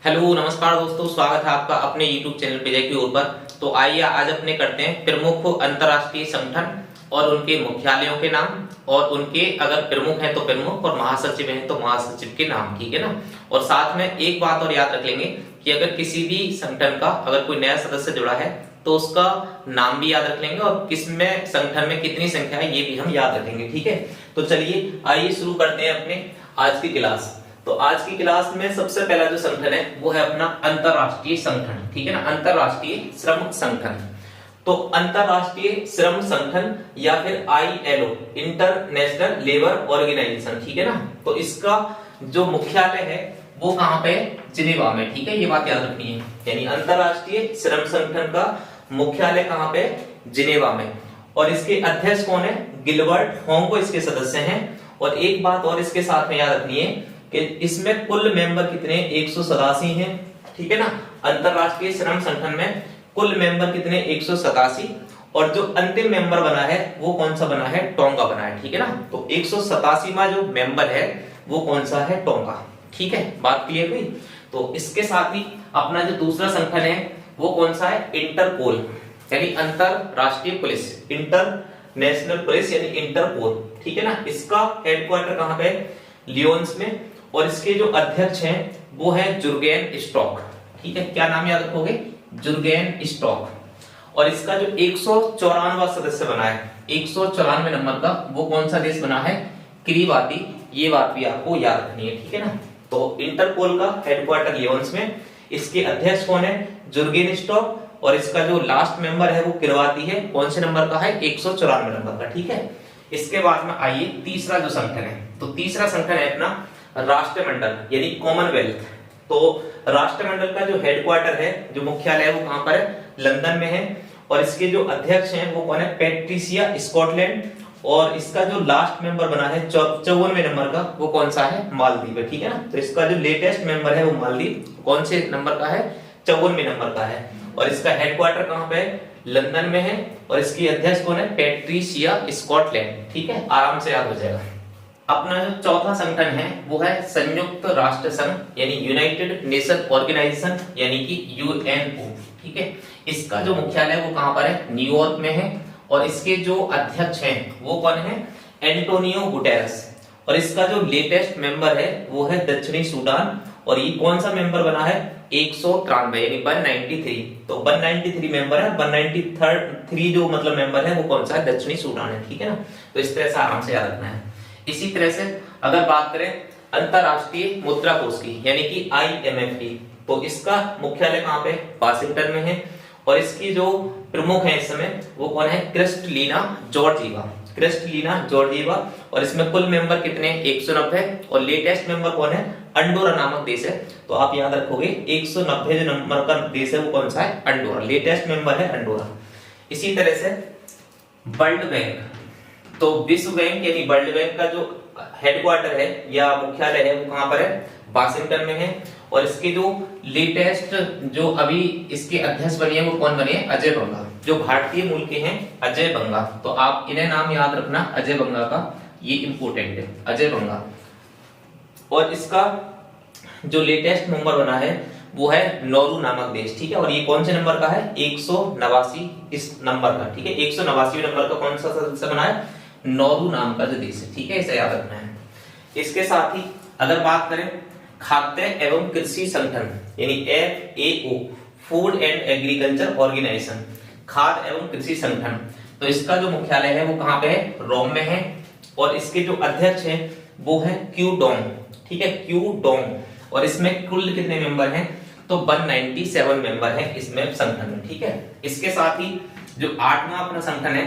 Hello नमस्कार दोस्तों, स्वागत है आपका अपने YouTube चैनल पे जय की ओर पर। तो आइए आज अपने करते हैं प्रमुख अंतर्राष्ट्रीय संगठन और उनके मुख्यालयों के नाम, और उनके अगर प्रमुख हैं तो प्रमुख और महासचिव हैं तो महासचिव के नाम, ठीक है ना। और साथ में एक बात और याद रख लेंगे कि अगर किसी भी संगठन का अगर कोई नया सदस्य जुड़ा है तो उसका नाम भी याद रख लेंगे और किसमें संगठन में कितनी संख्या है ये भी हम याद रखेंगे, ठीक है। तो चलिए आइए शुरू करते हैं अपने आज की क्लास। तो आज की क्लास में सबसे पहला जो संगठन है वो है अपना अंतरराष्ट्रीय संगठन, ठीक है ना, अंतरराष्ट्रीय श्रम संगठन। तो अंतरराष्ट्रीय श्रम संगठन या फिर ILO, इंटरनेशनल लेबर ऑर्गेनाइजेशन, ठीक है ना। तो इसका जो मुख्यालय है वो कहां पे, जिनेवा में, ठीक है, ये बात याद रखनी है। यानी अंतरराष्ट्रीय श्रम संगठन का मुख्यालय कहां पे, जिनेवा में। और इसके अध्यक्ष कौन है, गिलबर्ट होंको इसके सदस्य हैं। और एक बात और इसके साथ में याद रखनी है कि इसमें कुल मेंबर कितने, 187 हैं, ठीक है ना। अंतरराष्ट्रीय श्रम संगठन में कुल मेंबर कितने, 187। और जो अंतिम मेंबर बना है वो कौन सा बना है, टोंगा बना है, ठीक है ना। तो 187वां जो मेंबर है वो कौन सा है, टोंगा, ठीक है। बात क्लियर हुई। तो इसके साथ ही अपना जो दूसरा संगठन है वो कौन सा है, इंटरपोल, यानी अंतरराष्ट्रीय पुलिस, इंटरनेशनल पुलिस यानी इंटरपोल, ठीक है ना। इसका हेडक्वार्टर कहां पे, लियोन्स में। और इसके जो अध्यक्ष हैं वो है जुर्गेन स्टॉक, ठीक है। क्या नाम याद रखोगे, जुर्गेन स्टॉक। और इसका जो 194वां सदस्य बना है, 194 नंबर का, वो कौन सा देश बना है, किरीबाती। ये बात भी आपको याद रखनी है, ठीक है ना। तो इंटरपोल का हेडक्वार्टर लियोन्स में, इसके अध्यक्ष कौन है, जुर्गेन स्टॉक। और इसका जो लास्ट मेंबर है वो किरवाती है, कौन से नंबर का है, 194 नंबर का, ठीक है। इसके बाद में आइए तीसरा जो संगठन है, तो तीसरा संगठन है अपना राष्ट्रमंडल यानी कॉमनवेल्थ। तो राष्ट्रमंडल का जो हेडक्वार्टर है, जो मुख्यालय है वो कहां पर है, लंदन में है। और इसके जो अध्यक्ष हैं वो कौन है, पैट्रिसिया स्कॉटलैंड। और इसका जो लास्ट मेंबर बना है 54वें नंबर का, वो कौन सा है, मालदीव है, ठीक है ना। तो इसका जो लेटेस्ट मेंबर है वो मालदीव कौन से नंबर का है, 54वें नंबर का है। और इसका हेडक्वार्टर कहां पे है, लंदन में है। और इसकी अध्यक्ष कौन है, पैट्रिसिया स्कॉटलैंड, ठीक है, आराम से याद हो जाएगा। अपना जो चौथा संगठन है वो है संयुक्त राष्ट्र संघ यानी यूनाइटेड नेशन ऑर्गेनाइजेशन यानी कि UNO, ठीक है। इसका जो मुख्यालय वो कहां पर है, न्यूयॉर्क में है। और इसके जो अध्यक्ष हैं वो कौन है, एंटोनियो गुटेरस। और इसका जो लेटेस्ट मेंबर है वो है दक्षिणी सूडान। और ये कौन सा मेंबर बना है, 193 यानी 193। तो 193 मेंबर है, 193 जो मतलब मेंबर है वो कौन सा है, दक्षिणी सूडान है, ठीक है ना। तो इस तरह से आराम से याद रखना है। इसी तरह से अगर बात करें अंतरराष्ट्रीय मुद्रा कोष की यानी कि IMF की, तो इसका मुख्यालय कहां पे, वाशिंगटन में है। और इसकी जो प्रमुख है इस समय वो कौन है, क्रिस्टलिना जॉर्जिवा, क्रिस्टलिना जॉर्जिवा। और इसमें कुल मेंबर कितने, 190। और लेटेस्ट मेंबर कौन है, अंडोरा नामक देश है। तो आप याद रखोगे 190 जो नंबर का देश है वो कौन सा है, अंडोरा, लेटेस्ट मेंबर है अंडोरा। इसी तरह से वर्ल्ड बैंक, तो विश्व बैंक यानी वर्ल्ड बैंक का जो हेडक्वार्टर है या मुख्यालय है वो कहां पर है, वाशिंगटन में है। और इसके जो लेटेस्ट जो अभी इसके अध्यक्ष बने हैं वो कौन बने हैं, अजय बंगा, जो भारतीय मूल के हैं, अजय बंगा। तो आप इन्हें नाम याद रखना, अजय बंगा का, ये इंपोर्टेंट है, अजय बंगा। और इसका जो लेटेस्ट मेंबर बना है वो है नौरू नामक देश, ठीक है। और ये कौन से नंबर का है, 189 इस नंबर का, ठीक है। 189 नंबर का कौन सा सदस्य बना है, नौरू नाम का जो देश है, ठीक है, इसे याद रखना है। इसके साथ ही अगर बात करें खाद्य एवं कृषि संगठन यानी FAO, food and agriculture organization, खाद्य एवं कृषि संगठन, तो इसका जो मुख्यालय है वो कहां पे है, रोम में है। और इसके जो अध्यक्ष हैं वो है क्यू डोंग, ठीक है, क्यू डोंग। और इसमें कुल कितने मेंबर हैं, तो 197 मेंबर हैं इसमें संगठन में, ठीक है। इसके साथ ही जो 8वां अपना संगठन है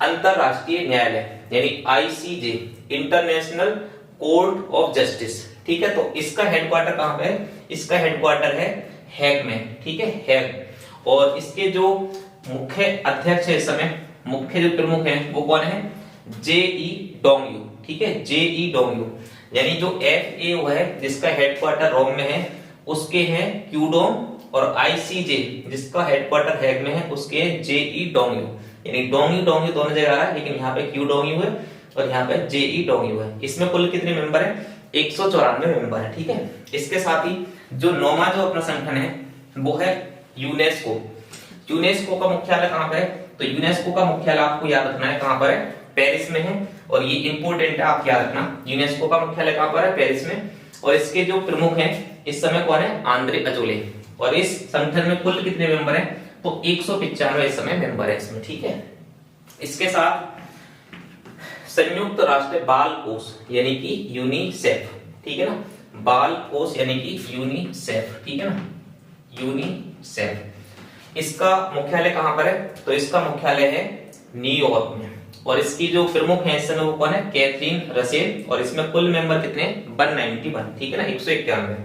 अंतरराष्ट्रीय न्यायालय यानी ICJ, international court of justice, ठीक है। तो इसका हेडक्वार्टर कहां पे है, इसका हेडक्वार्टर है हैग में, ठीक है, हैग। और इसके जो मुख्य अध्यक्ष है इस समय, मुख्य जो प्रमुख हैं वो कौन है, JE डोंगयू, ठीक है, JE डोंगयू। यानी जो FAO है जिसका हेडक्वार्टर रोम में है उसके हैं क्यूडोंग। और ICJ जिसका हेडक्वार्टर हैग में है उसके JE डोंगयू। यानी डोंगयू डोंगयू दोनों जगह आ रहा है, लेकिन यहाँ पे क्यू डोंगयू है और यहाँ पे JE डोंगयू है। इसमें कुल कितने मेंबर है, 194 मेंबर है, ठीक है। इसके साथ ही जो 9वां जो अपना संगठन है वो है यूनेस्को। यूनेस्को का मुख्यालय कहां पर है? तो यूनेस्को का मुख्यालय आपको याद रखना है कहां पर है? पेरिस में है। और ये इंपॉर्टेंट है, आप याद रखना यूनेस्को का मुख्यालय कहां पर है? पेरिस में। और इसके जो प्रमुख हैं इस समय कौन है? Andre Azoulay. और इस संगठन में कुल कितने मेंबर हैं? तो 195 इस समय मेंबर है इसमें, ठीक है। इसके साथ संयुक्त राष्ट्र बाल कोष यानी कि यूनिसेफ, ठीक है ना, बाल कोष यानी कि यूनिसेफ, ठीक है ना, यूनिसेफ। इसका मुख्यालय कहां पर है? तो इसका मुख्यालय है न्यूयॉर्क में। और इसकी जो प्रमुख है इस समय वो कौन है? Catherine Russell. और इसमें कुल मेंबर कितने? 191, ठीक है ना, 191।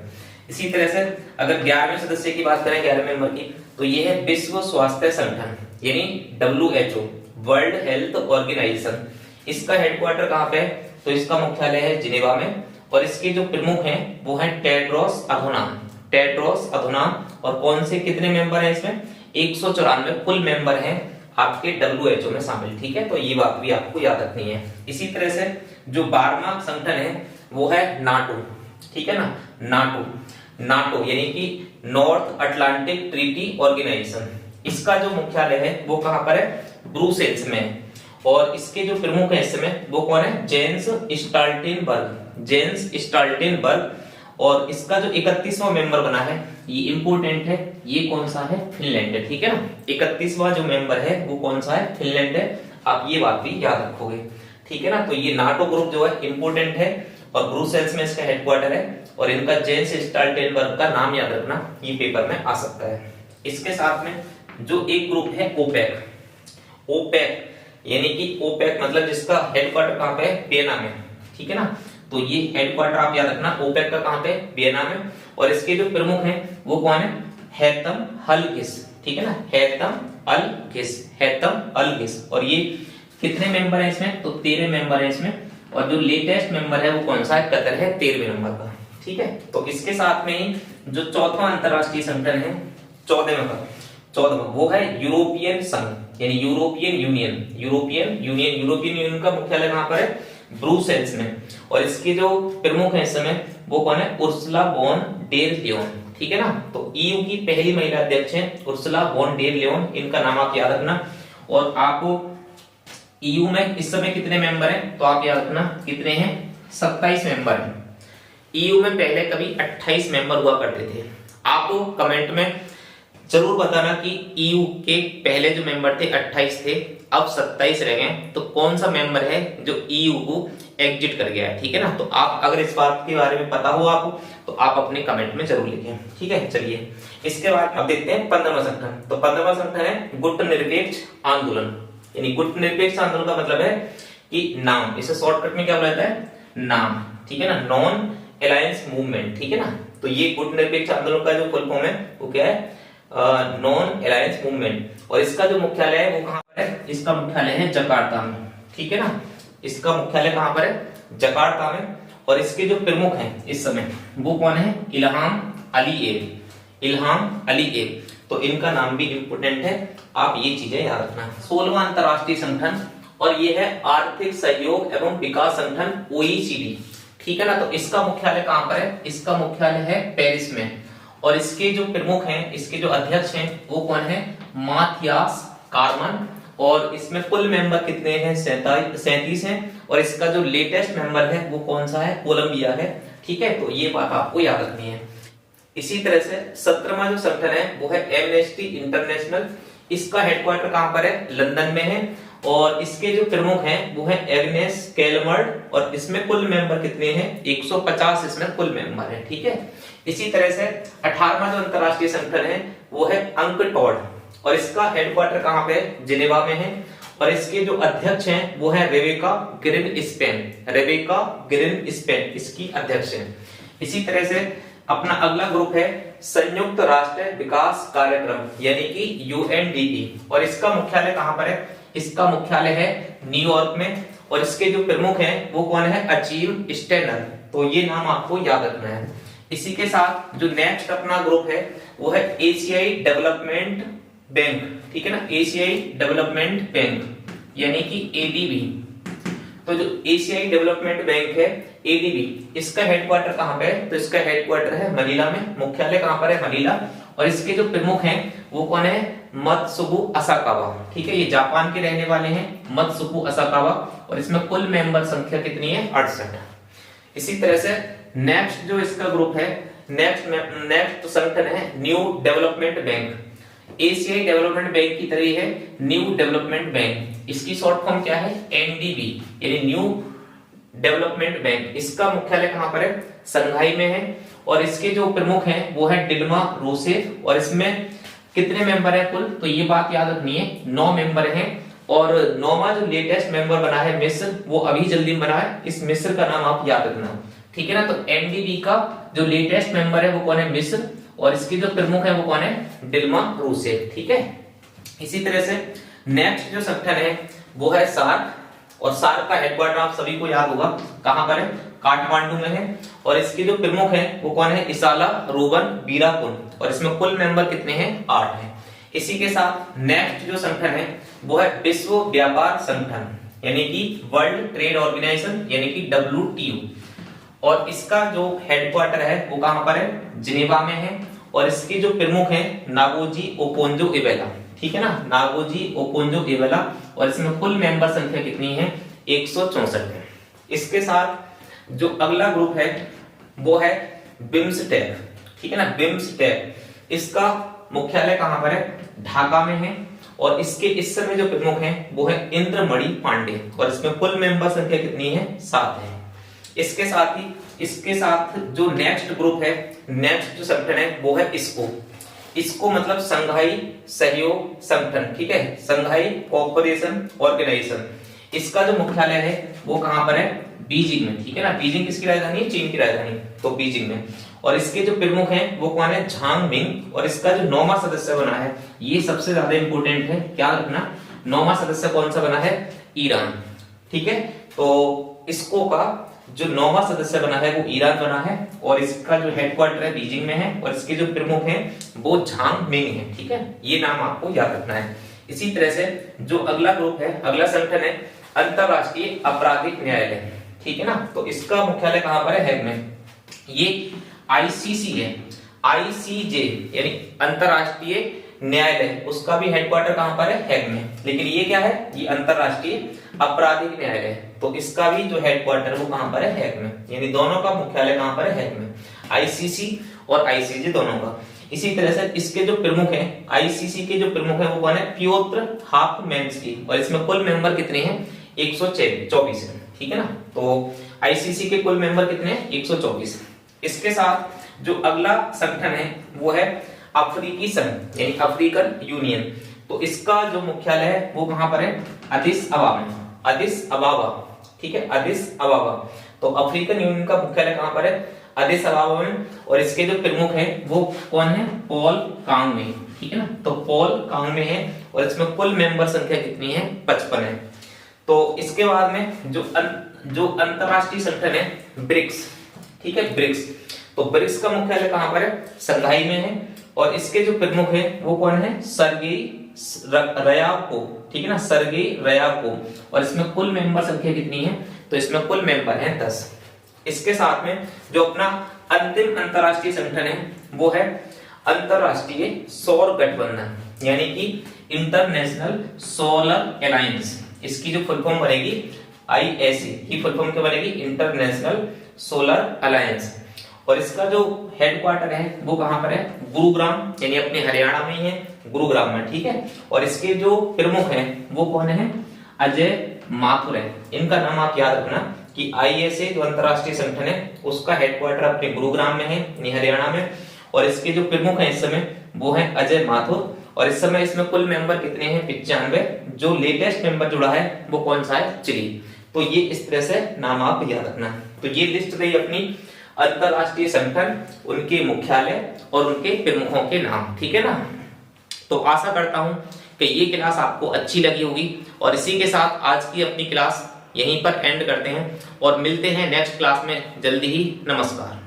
इसी तरह से अगर 11वें सदस्य की बात करें, 11 मेंबर की, तो ये है विश्व स्वास्थ्य संगठन यानी WHO, वर्ल्ड हेल्थ ऑर्गेनाइजेशन। इसका हेडक्वार्टर कहां पे है? तो इसका मुख्यालय है जिनेवा में। और इसके जो प्रमुख हैं वो है टेड्रोस अधनॉम, टेड्रोस अधनॉम। और कौन से कितने मेंबर हैं इसमें? 194 कुल मेंबर हैं आपके WHO में शामिल, ठीक है। तो ये बात भी आपको याद रखनी है। इसी तरह से जो 12वां संगठन है वो है नाटो, ठीक है ना, नाटो। नाटो यानी कि नॉर्थ अटलांटिक ट्रीटी ऑर्गेनाइजेशन। इसका जो मुख्यालय है वो कहां पर है? ब्रुसेल्स में। और इसके जो प्रमुख हैं इस समय वो कौन है? Jens Stoltenberg, Jens Stoltenberg. और इसका जो 31वां मेंबर बना है, ये इंपॉर्टेंट है, ये कौन सा है? फिनलैंड है, ठीक है ना। 31वां जो मेंबर है वो कौन सा है? फिनलैंड है। आप ये बात भी याद रखोगे, ठीक है ना। तो ये नाटो ग्रुप जो है इंपॉर्टेंट है और ब्रुसेल्स में इसका हेडक्वार्टर है। और इनका जेंस स्टॉल्टेनबर्ग का नाम याद रखना, ये पेपर में आ सकता है। इसके साथ में जो एक ग्रुप है ओपेक, ओपेक यानी कि ओपेक मतलब जिसका हेडक्वार्टर कहां पे है? वियना में, ठीक है ना। तो ये हेडक्वार्टर आप याद रखना ओपेक का कहां पे? वियना में। और इसके जो प्रमुख हैं वो कौन है? हैतम अल-गिस, ठीक है ना, हैतम अल-गिस, हैतम अल-गिस। और ये कितने मेंबर हैं इसमें? तो 13 मेंबर हैं इसमें। और जो लेटेस्ट मेंबर है वो कौन सा है? कतर है 13वें नंबर का, ठीक है। तो इसके साथ में ही जो चौथा अंतरराष्ट्रीय संगठन है 14वां वो है यूरोपियन संघ यानी यूरोपियन यूनियन, यूरोपियन यूनियन का मुख्यालय कहां पर है? ब्रुसेल्स में। और इसके जो प्रमुख हैं इस समय वो कौन है? उर्सुला वॉन डेर लियोन, ठीक है ना। तो ईयू की पहली महिला अध्यक्ष हैं उर्सुला वॉन डेर लियोन, इनका नाम आप याद रखना। और आपको ईयू में इस समय कितने मेंबर हैं? तो आप याद रखना कितने हैं? 27 मेंबर हैं। ईयू में पहले कभी 28 मेंबर हुआ करते थे। आपको कमेंट में जरूर बताना कि ईयू के पहले जो मेंबर थे 28 थे, अब 27 रह गए। तो कौन सा मेंबर है जो ईयू को एग्जिट कर गया है, ठीक है ना। तो आप अगर इस बात के बारे में पता हो आपको तो आप अपने कमेंट में जरूर लिखें, ठीक है। चलिए इसके बाद अब देखते हैं 15वां संगठन। तो 15वां संगठन है गुटनिरपेक्ष आंदोलन यानी गुटनिरपेक्ष आंदोलन का मतलब है कि नाम, इसे शॉर्टकट में क्या बोला जाता है? नाम, ठीक है ना, नॉन अलायंस मूवमेंट, ठीक है ना। तो ये गुटनिरपेक्ष आंदोलन का जो फुल फॉर्म है वो क्या है? Non alliance movement. और इसका जो मुख्यालय है वो कहां पर है? इसका मुख्यालय है जकार्ता में, ठीक है ना। इसका मुख्यालय कहां पर है? जकार्ता में। और इसके जो प्रमुख हैं इस समय वो कौन है? इल्हाम अलीएव, इल्हाम अलीएव। तो इनका नाम भी इंपोर्टेंट है, आप ये चीजें याद रखना। 16वां अंतरराष्ट्रीय संगठन और ये है आर्थिक सहयोग एवं विकास संगठन OECD, ठीक है ना। तो इसका मुख्यालय कहां पर है? इसका मुख्यालय है पेरिस में। और इसके जो प्रमुख हैं, इसके जो अध्यक्ष हैं वो कौन है? Mathias Karman. और इसमें कुल मेंबर कितने हैं? 37 हैं। और इसका जो लेटेस्ट मेंबर है वो कौन सा है? कोलंबिया है, ठीक है। तो ये बात आपको याद रखनी है। इसी तरह से 17वां जो संगठन है वो है एमनेस्टी इंटरनेशनल। इसका हेडक्वार्टर कहां पर है? लंदन में है। और इसके जो प्रमुख हैं वो है एग्नेस कैलमर्ड। और इसमें कुल मेंबर कितने हैं? 150 इसमें कुल मेंबर है, ठीक है। इसी तरह से 18वां जो अंतरराष्ट्रीय संगठन है वो है अंकटॉड। और इसका हेडक्वार्टर कहां पे है? जिनेवा में है। और इसके जो अध्यक्ष हैं वो है रेबेका ग्रिनस्पैन, रेबेका ग्रिनस्पैन इसकी अध्यक्ष है। इसी तरह से अपना अगला ग्रुप है संयुक्त राष्ट्र विकास कार्यक्रम यानी कि UNDP। और इसका मुख्यालय कहां पर है? इसका मुख्यालय है न्यूयॉर्क में। और इसके जो प्रमुख हैं वो कौन है? Achim Steiner. तो ये नाम आपको याद रखना है। इसी के साथ जो नेक्स्ट अपना ग्रुप है वो है एशियाई डेवलपमेंट बैंक, ठीक है ना, एशियाई डेवलपमेंट बैंक यानी कि ADB। तो जो एशियाई डेवलपमेंट बैंक है एडीबी, इसका हेडक्वार्टर कहाँ पे है? तो इसका हेडक्वार्टर है मनीला में। मुख्यालय कहाँ पर है? मनीला। और इसके जो प्रमुख हैं वो कौन है? मत्सुगु असाकावा। ठीक है, ये जापान के रहने वाले हैं, मत्सुगु असाकावा। और इसमें कुल मेंबर संख्या कितनी है? 68। इसी तरह से नेक्स्ट जो इसका ग्रुप है, नेक्स्ट संगठन है न्यू डेवलपमेंट बैंक। एशियाई डेवलपमेंट बैंक की तरह है न्यू डेवलपमेंट बैंक। इसकी शॉर्ट फॉर्म क्या है? एनडीबी, यानी न्यू डेवलपमेंट बैंक। इसका मुख्यालय कहां पर है? संघाई में है। और इसके जो प्रमुख हैं वो है डिल्मा रूसेफ। और इसमें कितने मेंबर हैं कुल? तो ये बात याद रखनी है, 9 मेंबर हैं। और 9वां जो लेटेस्ट मेंबर बना है मिस्र, वो अभी जल्दी बना है। इस मिस्र का नाम आप याद रखना, ठीक है ना। तो एनडीबी का जो लेटेस्ट मेंबर है वो कौन है? मिस्र। और इसके जो प्रमुख है वो कौन है? Dilma Rousseff. ठीक है। इसी तरह से नेक्स्ट जो संगठन है वो है सार्क। और सार्क का हेडक्वार्टर आप सभी को याद होगा, कहां पर है? काठमांडू में है। और इसके जो प्रमुख हैं वो कौन है? इसाला रूबन बीराकुन। और इसमें कुल मेंबर कितने हैं? 8 हैं। इसी के साथ नेक्स्ट जो संगठन है वो है विश्व व्यापार संगठन, यानी कि वर्ल्ड ट्रेड ऑर्गेनाइजेशन, यानी कि WTO। और इसका जो हेडक्वार्टर है वो कहां पर है? जिनेवा में है। और इसके जो प्रमुख हैं नागोजी ओकोंजो इवेला, ठीक है ना, नागोजी ओकोंजो इवेला। और इसमें कुल मेंबर संख्या कितनी है? 164 है। इसके साथ जो अगला ग्रुप है वो है बिम्सटेक, ठीक है ना, बिम्सटेक। इसका मुख्यालय कहां पर है? ढाका में है। और इसके इस समय जो प्रमुख हैं वो है इंद्रमणि पांडे। और इसमें कुल मेंबर संख्या कितनी है? 7 है। इसके साथ ही इसके साथ जो नेक्स्ट ग्रुप है, नेक्स्ट जो संगठन है वो है इसको मतलब संघाई सहयोग संगठन, ठीक है, संघाई कोऑपरेशन ऑर्गेनाइजेशन। इसका जो मुख्यालय है वो कहां पर है? बीजिंग में, ठीक है ना। बीजिंग किसकी राजधानी है? चीन की राजधानी, तो बीजिंग में। और इसके जो प्रमुख हैं वो कौन है? झांग मिंग। और इसका जो 9वां सदस्य बना है, ये सबसे ज्यादा इंपॉर्टेंट है, क्या रखना, 9वां सदस्य कौन सा बना है? ईरान, ठीक है। तो इसको का जो 9वां सदस्य बना है वो ईरान बना है। और इसका जो हेडक्वार्टर है बीजिंग में है। और इसके जो प्रमुख हैं वो झांग मिंग है, ठीक है। ये नाम आपको याद रखना है। इसी तरह से जो अगला ग्रुप है, अगला संगठन है अंतरराष्ट्रीय आपराधिक न्यायालय, ठीक है ना। तो इसका मुख्यालय कहां पर है? हेग में। ये आईसीसी है, आईसीजे यानी अंतरराष्ट्रीय न्यायालय, उसका भी हेडक्वार्टर कहां पर है? हेग में। लेकिन ये क्या है? ये अंतरराष्ट्रीय आपराधिक न्यायालय, तो इसका भी जो हेडक्वार्टर वो कहां पर है? हेग में। यानी दोनों का मुख्यालय कहां पर है? हेग में। आईसीसी और आईसीजे दोनों का। इसी तरह से इसके जो प्रमुख हैं, आईसीसी के जो प्रमुख हैं वो कौन है? प्योत्र हाफमैन्स्की। और इसमें कुल मेंबर कितने हैं? 124 है, ठीक है ना। तो आईसीसी के कुल मेंबर कितने हैं? 124। इसके साथ जो अगला संगठन है वो है अफ्रीकी संघ, यानी अफ्रीकन यूनियन। तो इसका जो मुख्यालय है वो कहां पर है? अदिस अबाबा में, अदिस अबाबा, ठीक है, अदिस अबाबा। तो अफ्रीकन यूनियन का मुख्यालय कहां पर है? अदिस अबाबा में। और इसके जो प्रमुख हैं वो कौन है? पॉल कांगमे, ठीक है ना। तो पॉल कांगमे है। और इसमें कुल मेंबर संख्या कितनी है? 55 है। तो इसके बाद में जो अंतरराष्ट्रीय संगठन है ब्रिक्स, ठीक है, ब्रिक्स। तो ब्रिक्स का मुख्यालय कहां पर है? संघाई में है। और इसके जो प्रमुख है वो कौन है? सर्गेई रयाकोव, ठीक है ना, सर्गेई रयाकोव। और इसमें कुल मेंबर संख्या कितनी है? तो इसमें कुल मेंबर है 10। इसके साथ में जो अपना अंतिम अंतरराष्ट्रीय संगठन है वो है अंतरराष्ट्रीय सौर गठबंधन, यानी कि इंटरनेशनल सोलर अलायंस। इसकी जो फुल फॉर्म बनेगी ISA की फुल फॉर्म क्या बनेगी? International solar alliance. और इसका जो हेडक्वार्टर है वो कहां पर है? गुरुग्राम, यानी अपने हरियाणा में ही है, गुरुग्राम में, ठीक है। और इसके जो प्रमुख हैं वो कौन है? अजय माथुर है। इनका नाम आप याद रखना कि ISA जो अंतरराष्ट्रीय संगठन है उसका हेडक्वार्टर अपने गुरुग्राम में है, यानी हरियाणा में। और इसके जो प्रमुख हैं इस समय वो है अजय माथुर। और इस समय इसमें कुल मेंबर कितने हैं? 95। जो लेटेस्ट मेंबर जुड़ा है वो कौन सा है? चिली। तो ये इस तरह से नाम आप याद रखना। तो ये लिस्ट रही अपनी अंतरराष्ट्रीय संगठन, उनके मुख्यालय और उनके प्रमुखों के नाम, ठीक है ना। तो आशा करता हूं कि ये क्लास आपको अच्छी लगी होगी। और इसी के साथ आज की अपनी क्लास यहीं पर एंड करते हैं और मिलते हैं नेक्स्ट क्लास में जल्दी ही। नमस्कार।